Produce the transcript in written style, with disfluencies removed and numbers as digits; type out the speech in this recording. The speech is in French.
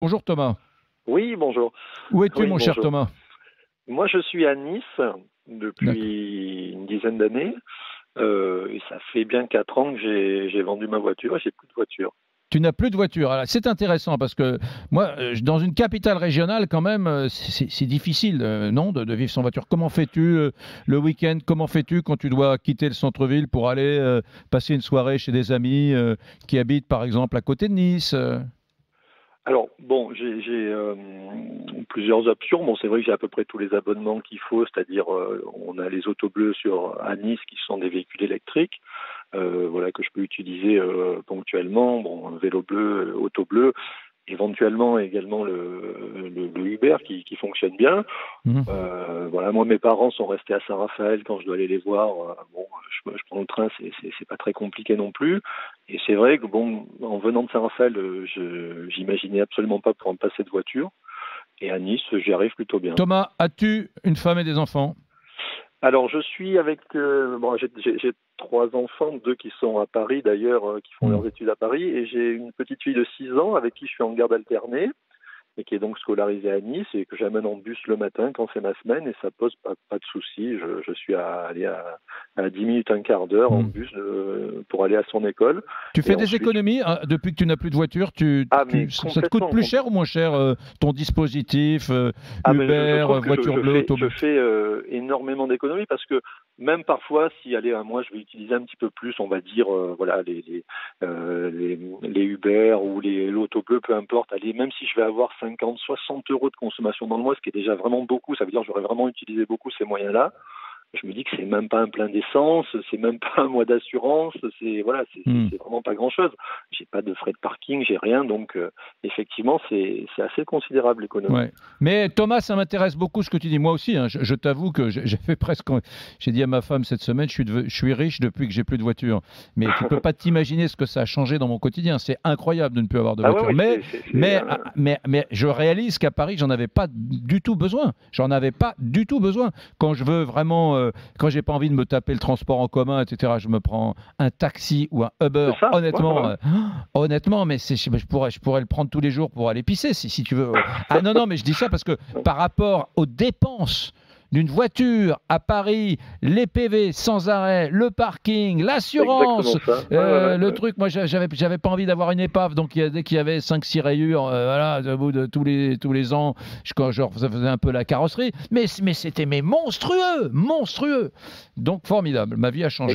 Bonjour Thomas. Oui, bonjour. Où es-tu, Oui, mon cher bonjour. Thomas? Moi, je suis à Nice D'accord. depuis une dizaine d'années. Et ça fait bien 4 ans que j'ai vendu ma voiture et j'ai plus de voiture. Tu n'as plus de voiture. Alors, c'est intéressant parce que moi, dans une capitale régionale, quand même, c'est difficile, non, de vivre sans voiture. Comment fais-tu le week-end? Comment fais-tu quand tu dois quitter le centre-ville pour aller passer une soirée chez des amis qui habitent, par exemple, à côté de Nice? Alors, bon, j'ai plusieurs options. Bon, c'est vrai que j'ai à peu près tous les abonnements qu'il faut, c'est-à-dire on a les autos bleus à Nice qui sont des véhicules électriques, voilà, que je peux utiliser ponctuellement. Bon, vélo bleu, auto bleu. Éventuellement également le Uber qui fonctionne bien. Mhm. Voilà, moi mes parents sont restés à Saint-Raphaël quand je dois aller les voir. Bon, je prends le train, c'est pas très compliqué non plus. Et c'est vrai que bon, en venant de Saint-Raphaël, j'imaginais absolument pas pouvoir me passer de voiture. Et à Nice, j'y arrive plutôt bien. Thomas, as-tu une femme et des enfants? Alors je suis avec bon, j'ai 3 enfants, deux qui sont à Paris d'ailleurs, qui font Hmm. leurs études à Paris, et j'ai une petite fille de 6 ans avec qui je suis en garde alternée, et qui est donc scolarisé à Nice et que j'amène en bus le matin quand c'est ma semaine, et ça pose pas de souci. Je suis à 10 minutes, un quart d'heure en Hmm. bus pour aller à son école. Tu Et fais des ensuite, économies hein, depuis que tu n'as plus de voiture. ah mais Ça te coûte complètement, plus cher ou moins cher ton dispositif ah mais je Uber, trouve que voiture bleue, auto je bleue? fais énormément d'économies, parce que même parfois, si allez un mois je vais utiliser un petit peu plus, on va dire voilà, les Uber ou l'auto bleu, peu importe, allez, même si je vais avoir 50 60 euros de consommation dans le mois, ce qui est déjà vraiment beaucoup, ça veut dire que j'aurais vraiment utilisé beaucoup ces moyens-là. Je me dis que c'est même pas un plein d'essence, c'est même pas un mois d'assurance, c'est voilà, Hmm. c'est vraiment pas grand-chose. J'ai pas de frais de parking, j'ai rien, donc effectivement c'est assez considérable l'économie. Ouais. Mais Thomas, ça m'intéresse beaucoup ce que tu dis. Moi aussi, hein, je t'avoue que j'ai fait presque. J'ai dit à ma femme cette semaine, je suis riche depuis que j'ai plus de voiture. Mais tu peux pas t'imaginer ce que ça a changé dans mon quotidien. C'est incroyable de ne plus avoir de Ah ouais, voiture. oui, Mais je réalise qu'à Paris, j'en avais pas du tout besoin. J'en avais pas du tout besoin. Quand je veux vraiment, quand j'ai pas envie de me taper le transport en commun, etc., je me prends un taxi ou un Uber. c'est ça, ouais, Honnêtement, voilà. honnêtement, mais je pourrais le prendre tous les jours pour aller pisser si tu veux. Ah non, non, mais je dis ça parce que par rapport aux dépenses d'une voiture à Paris, les PV sans arrêt, le parking, C'est exactement l'assurance, ça. Ouais, ouais, ouais, le ouais. truc, moi j'avais pas envie d'avoir une épave, donc dès qu'il y avait 5-6 rayures, voilà, au bout de tous les ans, quand je faisais un peu la carrosserie, mais c'était monstrueux, monstrueux. Donc formidable, ma vie a changé.